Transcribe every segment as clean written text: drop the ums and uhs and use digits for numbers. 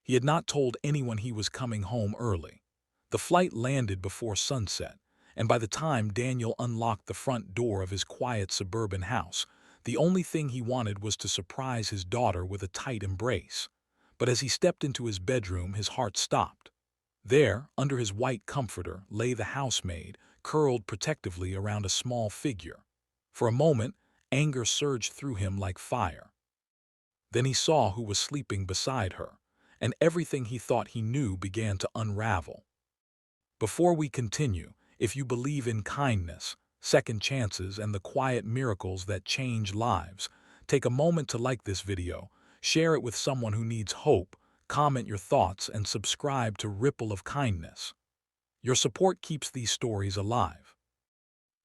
He had not told anyone he was coming home early. The flight landed before sunset, and by the time Daniel unlocked the front door of his quiet suburban house, the only thing he wanted was to surprise his daughter with a tight embrace. But as he stepped into his bedroom, his heart stopped. There, under his white comforter, lay the housemaid, curled protectively around a small figure. For a moment, anger surged through him like fire. Then he saw who was sleeping beside her, and everything he thought he knew began to unravel. Before we continue, if you believe in kindness, second chances, and the quiet miracles that change lives, take a moment to like this video, share it with someone who needs hope, comment your thoughts, and subscribe to Ripple of Kindness. Your support keeps these stories alive.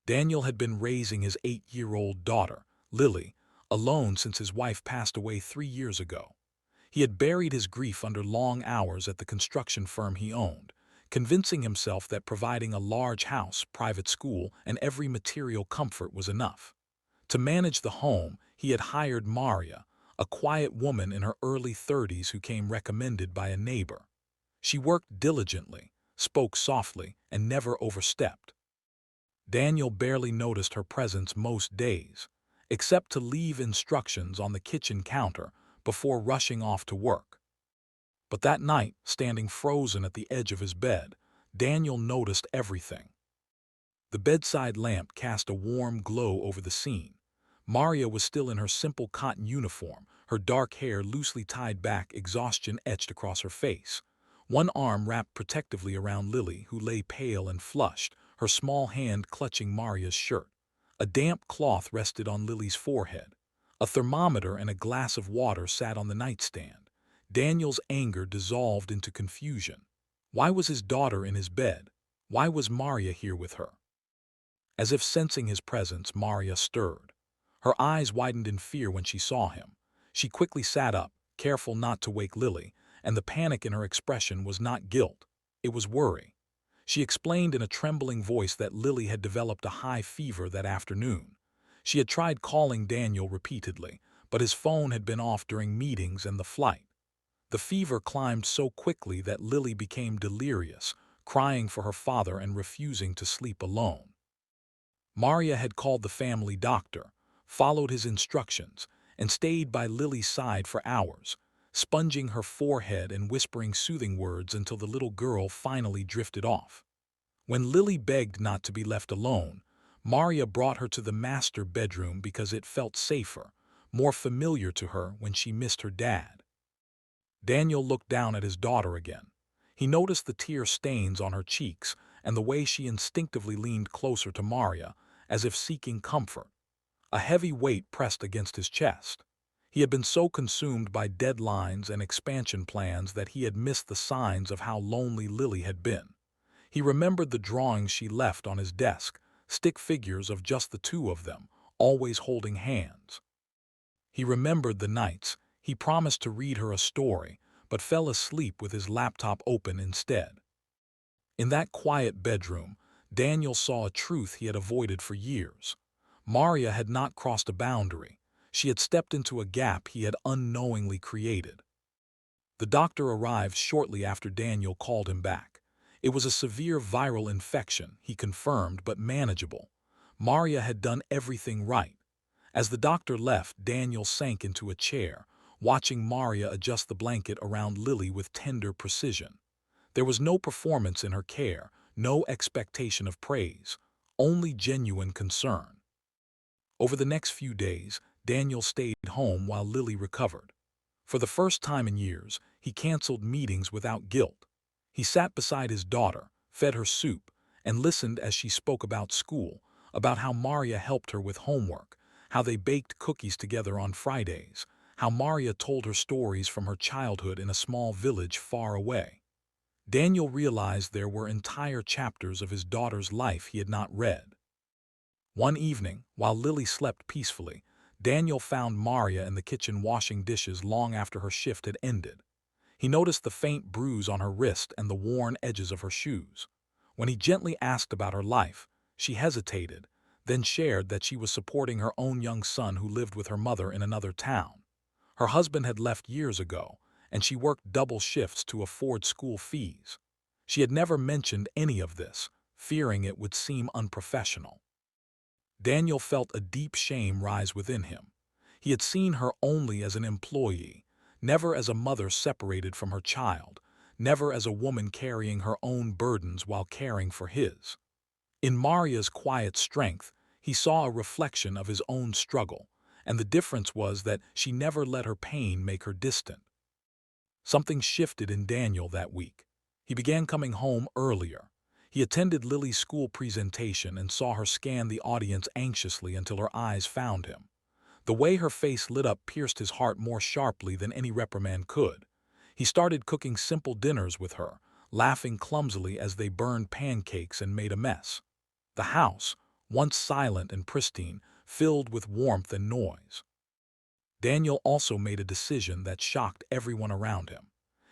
Daniel had been raising his 8-year-old daughter, Lily, alone since his wife passed away 3 years ago. He had buried his grief under long hours at the construction firm he owned, convincing himself that providing a large house, private school, and every material comfort was enough. To manage the home, he had hired Maria, a quiet woman in her early 30s who came recommended by a neighbor. She worked diligently, spoke softly, and never overstepped. Daniel barely noticed her presence most days, except to leave instructions on the kitchen counter before rushing off to work. But that night, standing frozen at the edge of his bed, Daniel noticed everything. The bedside lamp cast a warm glow over the scene. Maria was still in her simple cotton uniform, her dark hair loosely tied back, exhaustion etched across her face. One arm wrapped protectively around Lily, who lay pale and flushed, her small hand clutching Maria's shirt. A damp cloth rested on Lily's forehead. A thermometer and a glass of water sat on the nightstand. Daniel's anger dissolved into confusion. Why was his daughter in his bed? Why was Maria here with her? As if sensing his presence, Maria stirred. Her eyes widened in fear when she saw him. She quickly sat up, careful not to wake Lily, and the panic in her expression was not guilt. It was worry. She explained in a trembling voice that Lily had developed a high fever that afternoon. She had tried calling Daniel repeatedly, but his phone had been off during meetings and the flight. The fever climbed so quickly that Lily became delirious, crying for her father and refusing to sleep alone. Maria had called the family doctor, followed his instructions, and stayed by Lily's side for hours, sponging her forehead and whispering soothing words until the little girl finally drifted off. When Lily begged not to be left alone, Maria brought her to the master bedroom because it felt safer, more familiar to her when she missed her dad. Daniel looked down at his daughter again. He noticed the tear stains on her cheeks and the way she instinctively leaned closer to Maria, as if seeking comfort. A heavy weight pressed against his chest. He had been so consumed by deadlines and expansion plans that he had missed the signs of how lonely Lily had been. He remembered the drawings she left on his desk, stick figures of just the two of them, always holding hands. He remembered the nights he promised to read her a story, but fell asleep with his laptop open instead. In that quiet bedroom, Daniel saw a truth he had avoided for years. Maria had not crossed a boundary. She had stepped into a gap he had unknowingly created. The doctor arrived shortly after Daniel called him back. It was a severe viral infection, he confirmed, but manageable. Maria had done everything right. As the doctor left, Daniel sank into a chair, watching Maria adjust the blanket around Lily with tender precision. There was no performance in her care, no expectation of praise, only genuine concern. Over the next few days, Daniel stayed home while Lily recovered. For the first time in years, he canceled meetings without guilt. He sat beside his daughter, fed her soup, and listened as she spoke about school, about how Maria helped her with homework, how they baked cookies together on Fridays, how Maria told her stories from her childhood in a small village far away. Daniel realized there were entire chapters of his daughter's life he had not read. One evening, while Lily slept peacefully, Daniel found Maria in the kitchen washing dishes long after her shift had ended. He noticed the faint bruise on her wrist and the worn edges of her shoes. When he gently asked about her life, she hesitated, then shared that she was supporting her own young son who lived with her mother in another town. Her husband had left years ago, and she worked double shifts to afford school fees. She had never mentioned any of this, fearing it would seem unprofessional. Daniel felt a deep shame rise within him. He had seen her only as an employee, never as a mother separated from her child, never as a woman carrying her own burdens while caring for his. In Maria's quiet strength, he saw a reflection of his own struggle, and the difference was that she never let her pain make her distant. Something shifted in Daniel that week. He began coming home earlier. He attended Lily's school presentation and saw her scan the audience anxiously until her eyes found him. The way her face lit up pierced his heart more sharply than any reprimand could. He started cooking simple dinners with her, laughing clumsily as they burned pancakes and made a mess. The house, once silent and pristine, filled with warmth and noise. Daniel also made a decision that shocked everyone around him.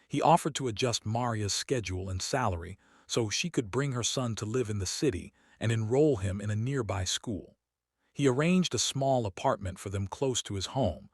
He offered to adjust Maria's schedule and salary so she could bring her son to live in the city and enroll him in a nearby school. He arranged a small apartment for them close to his home,